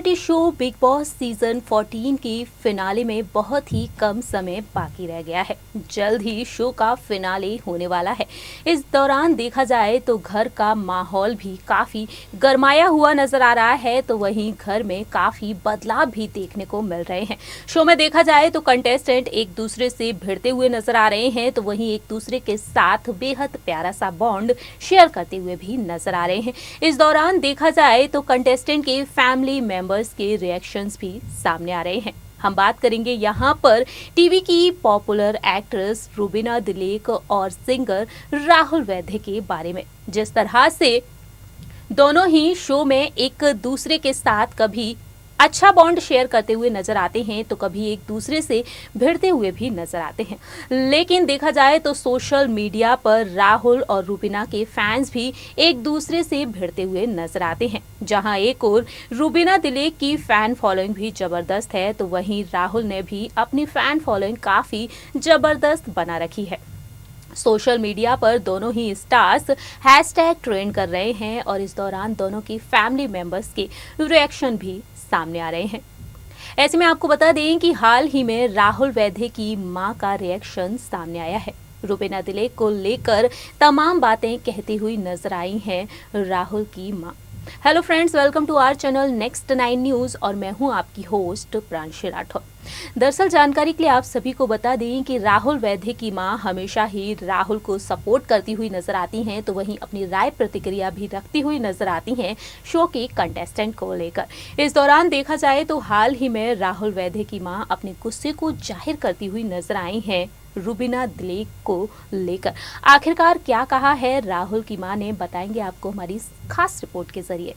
Reality show big boss season 14 की finale में बहुत ही कम समय बाकी रह गया है। जल्द ही शो का फिनाले होने वाला है। इस दौरान देखा जाए तो घर का माहौल भी काफी गरमाया हुआ नजर आ रहा है, तो वहीं घर में काफी बदलाव भी देखने को मिल रहे हैं। शो में देखा जाए तो कंटेस्टेंट एक दूसरे से भिड़ते हुए नजर आ रहे हैं, तो वहीं एक दूसरे के साथ बेहद प्यारा सा बॉन्ड शेयर करते हुए भी नजर आ रहे हैं। इस दौरान देखा जाए तो कंटेस्टेंट के फैमिली मेंबर्स के रिएक्शंस भी सामने आ रहे हैं। हम बात करेंगे यहाँ पर टीवी की पॉपुलर एक्ट्रेस रुबीना दिलेक और सिंगर राहुल वैद्य के बारे में। जिस तरह से दोनों ही शो में एक दूसरे के साथ कभी अच्छा बॉन्ड शेयर करते हुए नजर आते हैं, तो कभी एक दूसरे से भिड़ते हुए भी नजर आते हैं। लेकिन देखा जाए तो सोशल मीडिया पर राहुल और रुबीना के फैंस भी एक दूसरे से भिड़ते हुए नजर आते हैं। जहां एक और रुबीना दिलेक की फैन फॉलोइंग भी जबरदस्त है, तो वहीं राहुल ने भी अपनी फैन फॉलोइंग काफी जबरदस्त बना रखी है। सोशल मीडिया पर दोनों ही स्टार्स हैशटैग ट्रेंड कर रहे हैं और इस दौरान दोनों की फैमिली मेंबर्स के रिएक्शन भी सामने आ रहे हैं। ऐसे में आपको बता दें कि हाल ही में राहुल वैद्य की मां का रिएक्शन सामने आया है। रुबीना दिलेक को लेकर तमाम बातें कहती हुई नजर आई हैं राहुल की मां। Hello friends, welcome to our channel next 9 news और मैं हूं आपकी होस्ट प्रांशी राठौर। दरअसल जानकारी के लिए आप सभी को बता दें कि राहुल वैद्य की मां हमेशा ही राहुल को सपोर्ट करती हुई नजर आती हैं, तो वहीं अपनी राय प्रतिक्रिया भी रखती हुई नजर आती हैं शो के कंटेस्टेंट को लेकर। इस दौरान देखा जाए तो हाल ही में राहुल वैद्य की मां अपने गुस्से को जाहिर करती हुई नजर आई हैं रुबीना दिलेक को लेकर। आखिरकार क्या कहा है राहुल की मां ने, बताएंगे आपको हमारी खास रिपोर्ट के जरिए।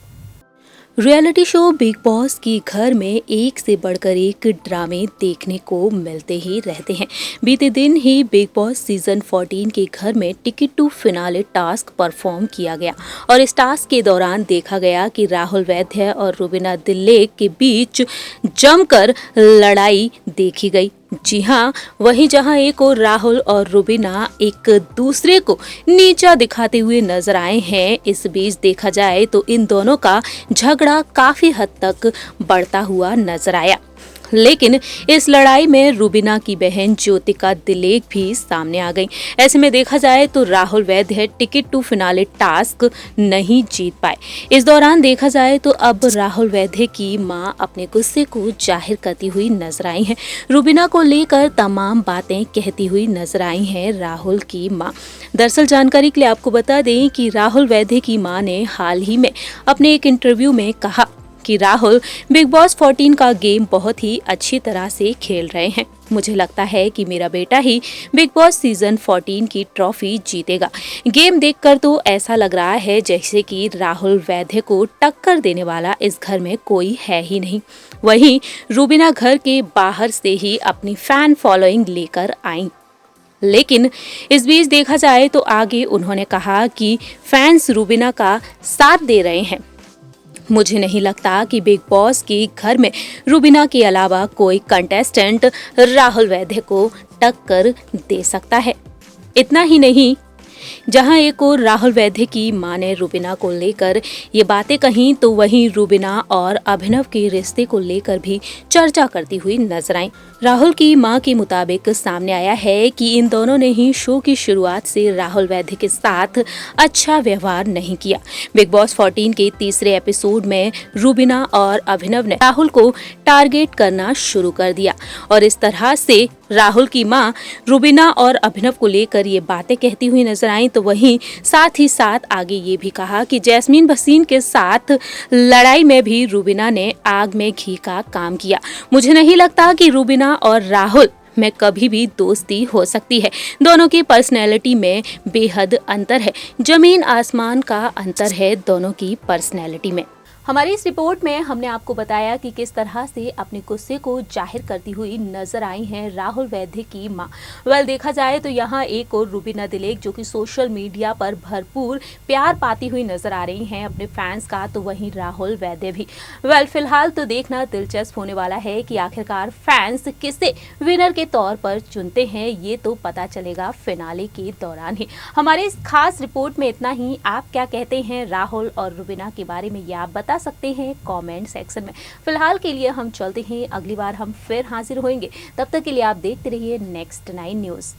रियलिटी शो बिग बॉस की घर में एक से बढ़कर एक ड्रामे देखने को मिलते ही रहते हैं। बीते दिन ही बिग बॉस सीजन 14 के घर में ticket to finale task perform किया गया और इस टास्क के दौरान देखा गया कि राहुल वैद्य और रुबीना दिलेक के बीच जमकर लड़ाई देखी गई। जी हाँ, वहीं जहां एक और राहुल और रुबीना एक दूसरे को नीचा दिखाते हुए नजर आए हैं, इस बीच देखा जाए तो इन दोनों का झगड़ा काफी हद तक बढ़ता हुआ नजर आया। लेकिन इस लड़ाई में रुबीना की बहन ज्योतिका दिलेक भी सामने आ गई। ऐसे में देखा जाए तो Rahul Vaidya ticket to finale task नहीं जीत पाए। इस दौरान देखा जाए तो अब राहुल वैद्य की मां अपने गुस्से को जाहिर करती हुई नजर आई हैं। रुबीना को लेकर तमाम बातें कहती हुई नजर आई हैं राहुल की मां। दरअसल जानकारी के लिए आपको बता दें कि राहुल वैद्य की मां ने हाल ही में अपने एक इंटरव्यू में कहा कि राहुल बिग बॉस 14 का गेम बहुत ही अच्छी तरह से खेल रहे हैं। मुझे लगता है कि मेरा बेटा ही बिग बॉस सीजन 14 की ट्रॉफी जीतेगा। गेम देखकर तो ऐसा लग रहा है जैसे कि राहुल वैद्य को टक्कर देने वाला इस घर में कोई है ही नहीं। वहीं रुबीना घर के बाहर से ही अपनी फैन फॉलोइंग लेकर आई। लेकिन इस बीच देखा जाए तो आगे उन्होंने कहा कि फैंस रुबीना का साथ दे रहे हैं। मुझे नहीं लगता कि बिग बॉस के घर में रुबीना के अलावा कोई कंटेस्टेंट राहुल वैद्य को टक्कर दे सकता है। इतना ही नहीं, जहां एक और राहुल वैद्य की मां ने रुबीना को लेकर ये बातें कही, तो वहीं रुबीना और अभिनव के रिश्ते को लेकर भी चर्चा करती हुई नजर आई। राहुल की मां के मुताबिक सामने आया है कि इन दोनों ने ही शो की शुरुआत से राहुल वैद्य के साथ अच्छा व्यवहार नहीं किया। बिग बॉस 14 के तीसरे एपिसोड में रुबीना और अभिनव ने राहुल को टारगेट करना शुरू कर दिया और इस तरह से राहुल की मां रुबीना और अभिनव को लेकर ये बातें कहती हुई नजर आई। तो वहीं साथ ही साथ आगे ये भी कहा कि जैस्मीन भसीन के साथ लड़ाई में भी रुबीना ने आग में घी का काम किया। मुझे नहीं लगता कि रुबीना और राहुल में कभी भी दोस्ती हो सकती है। दोनों की पर्सनैलिटी में बेहद अंतर है, जमीन आसमान का अंतर है दोनों की पर्सनैलिटी में। हमारी इस रिपोर्ट में हमने आपको बताया कि किस तरह से अपने गुस्से को जाहिर करती हुई नजर आई हैं राहुल वैद्य की मां। देखा जाए तो यहाँ एक और रुबीना दिलेक जो कि सोशल मीडिया पर भरपूर प्यार पाती हुई नजर आ रही हैं अपने फैंस का, तो वहीं राहुल वैद्य भी। फिलहाल तो देखना दिलचस्प होने वाला है कि आखिरकार फैंस किसे विनर के तौर पर चुनते हैं, ये तो पता चलेगा फिनाले के दौरान ही। हमारे इस खास रिपोर्ट में इतना ही। आप क्या कहते हैं राहुल और रुबीना के बारे में, ये आप बता बता सकते हैं कमेंट सेक्शन में। फिलहाल के लिए हम चलते हैं, अगली बार हम फिर हाजिर होंगे। तब तक के लिए आप देखते रहिए नेक्स्ट 9 न्यूज़।